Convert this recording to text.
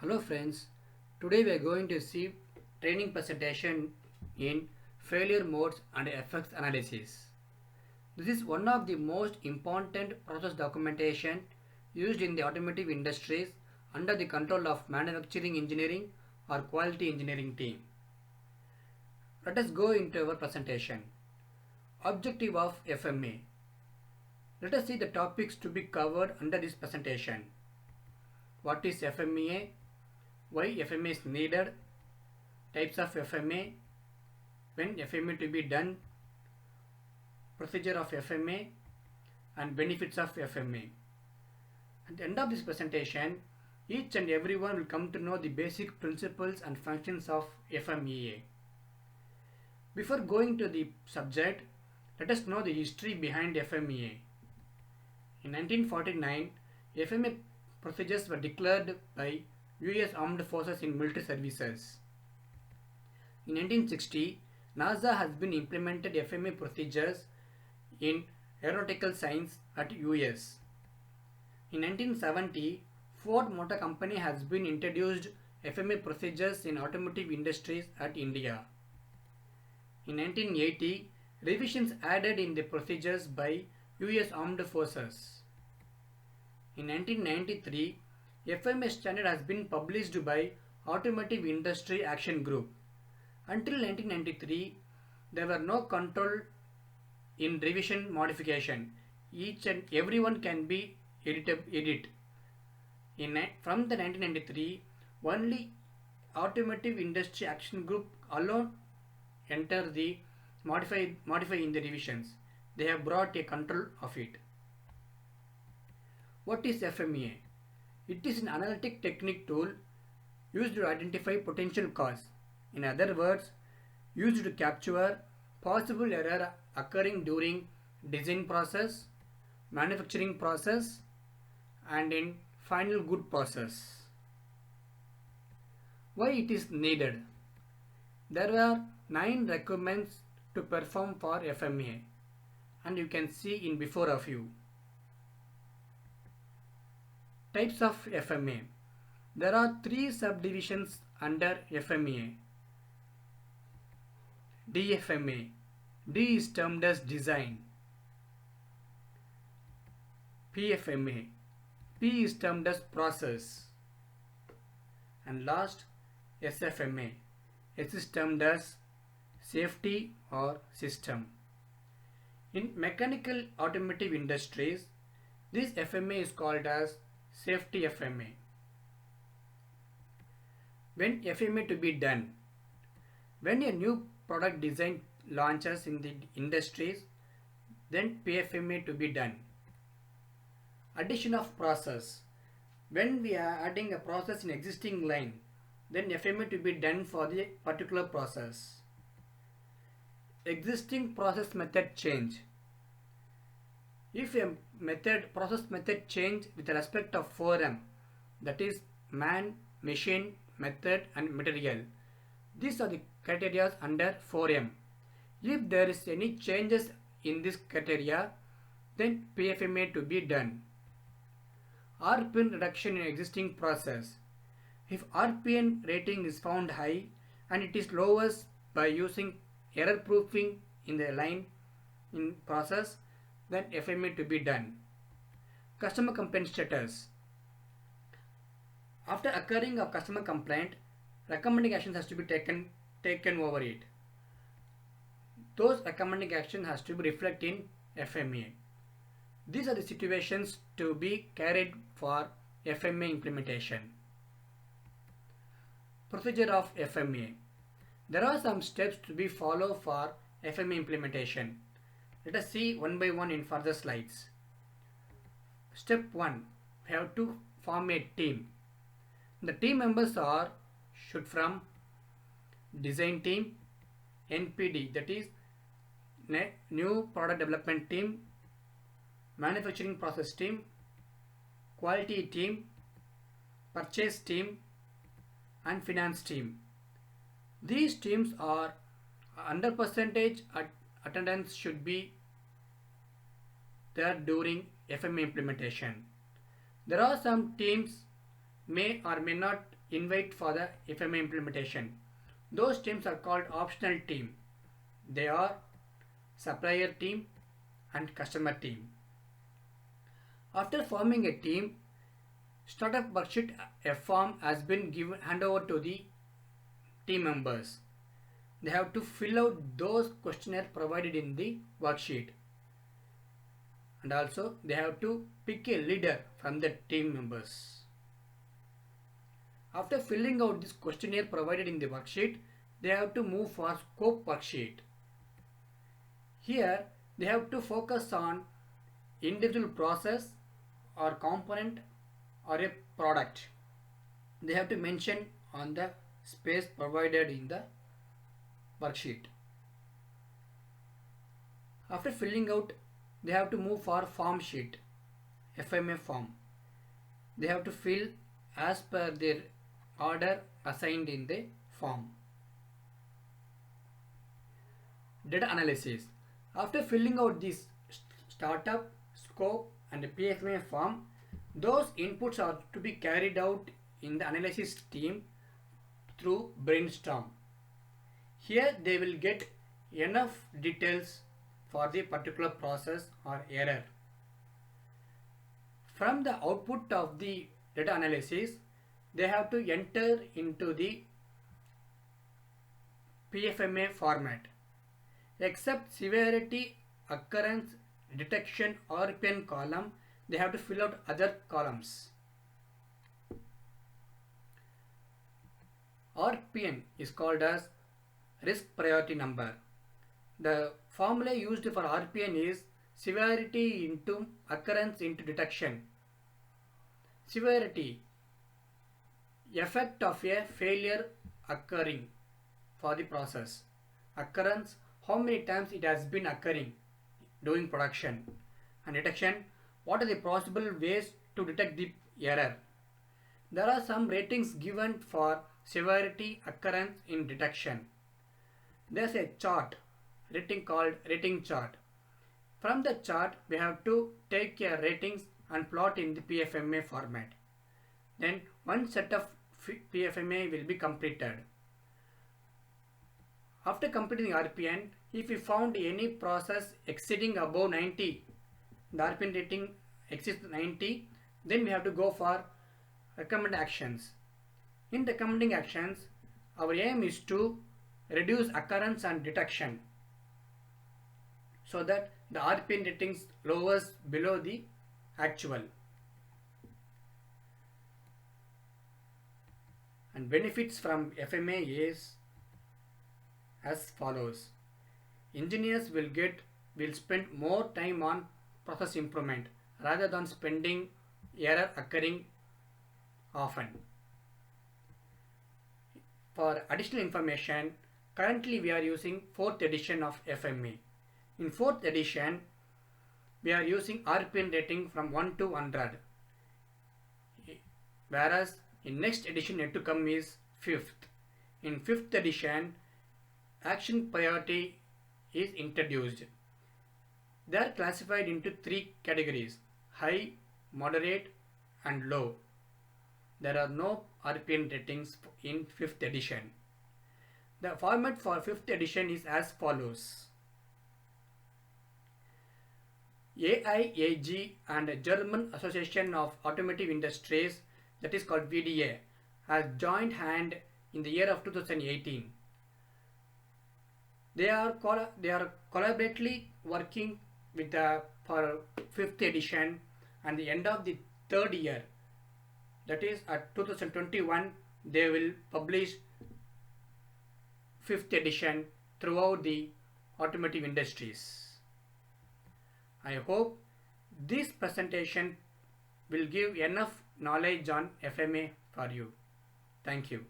Hello friends, today we are going to see training presentation in failure modes and effects analysis. This is one of the most important process documentation used in the automotive industries under the control of manufacturing engineering or quality engineering team. Let us go into our presentation. Objective of FMA. Let us see the topics to be covered under this presentation. What is FMEA? Why FMA is needed? Types of FMA, when FMA to be done, procedure of FMA, and benefits of FMA. At the end of this presentation, each and everyone will come to know the basic principles and functions of FMEA. Before going to the subject, let us know the history behind FMEA. In 1949, FMA procedures were declared by US Armed Forces in military services. In 1960, NASA has been implemented FMA procedures in aeronautical science at US. In 1970, Ford Motor Company has been introduced FMA procedures in automotive industries at India. In 1980, revisions added in the procedures by US Armed Forces. In 1993, FMA standard has been published by Automotive Industry Action Group. Until 1993, there were no control in revision modification. Each and everyone can be edit. From the 1993, only Automotive Industry Action Group alone enter the modify in the revisions. They have brought a control of it. What is FMEA? It is an analytic technique tool used to identify potential cause. In other words, used to capture possible error occurring during design process, manufacturing process, and in final good process. Why it is needed? There are 9 requirements to perform for FMEA, and you can see in before of you. Types of FMA. There are 3 subdivisions under FMEA. DFMA. D is termed as design. PFMA. P is termed as process. And last, SFMA. S is termed as safety or system. In mechanical automotive industries, this FMA is called as safety FMA. When FMA to be done? When a new product design launches in the industries, then PFMA to be done. Addition of process. When we are adding a process in existing line, then FMA to be done for the particular process. Existing process method change. If a process method change with respect of 4M, that is man, machine, method and material. These are the criteria under 4M. If there is any changes in this criteria, then PFMA to be done. RPN reduction in existing process. If RPN rating is found high and it is lowest by using error proofing in the line in process, then FMA to be done. Customer complaint status. After occurring of customer complaint, recommending actions has to be taken over it. Those recommending action has to be reflected in FMA. These are the situations to be carried for FMA implementation. Procedure of FMA. There are some steps to be followed for FMA implementation. Let us see one by one in further slides. Step 1. We have to form a team. The team members should from design team, NPD, that is new product development team, manufacturing process team, quality team, purchase team and finance team. These teams are under percentage attendance should be there during FMA implementation. There are some teams may or may not invite for the FMA implementation. Those teams are called optional team. They are supplier team and customer team. After forming a team, startup worksheet a form has been given hand over to the team members. They have to fill out those questionnaire provided in the worksheet, and also they have to pick a leader from the team members. After filling out this questionnaire provided in the worksheet, they have to move for scope worksheet. Here they have to focus on individual process or component or a product. They have to mention on the space provided in the worksheet. After filling out, they have to move for form sheet, FMA form. They have to fill as per their order assigned in the form. Data analysis. After filling out this startup, scope and PFMA form, those inputs are to be carried out in the analysis team through brainstorm. Here they will get enough details for the particular process or error. From the output of the data analysis, they have to enter into the PFMA format. Except severity, occurrence, detection, RPN column, they have to fill out other columns. RPN is called as risk priority number. The formula used for RPN is severity into occurrence into detection. Severity, effect of a failure occurring for the process. Occurrence, how many times it has been occurring during production. And detection, what are the possible ways to detect the error. There are some ratings given for severity, occurrence in detection. There's a chart rating called rating chart. From the chart we have to take a ratings and plot in the PFMA format. Then one set of PFMA will be completed. After completing RPN, if we found any process exceeding above 90, the RPN rating exceeds 90, then we have to go for recommend actions. In recommending actions, our aim is to reduce occurrence and detection so that the RPN ratings lowers below the actual. And benefits from FMA is as follows. Engineers will spend more time on process improvement rather than spending error occurring often. For additional information, currently we are using 4th edition of FMA. In 4th edition, we are using RPN rating from 1 to 100. Whereas in next edition yet to come is 5th. In 5th edition, action priority is introduced. They are classified into 3 categories: high, moderate and low. There are no RPN ratings in 5th edition. The format for 5th edition is as follows. AIAG and German Association of Automotive Industries, that is called VDA, has joined hand in the year of 2018. They are collaboratively working with for 5th edition, and the end of the 3rd year, that is at 2021, they will publish 5th edition throughout the automotive industries. I hope this presentation will give enough knowledge on FMA for you. Thank you.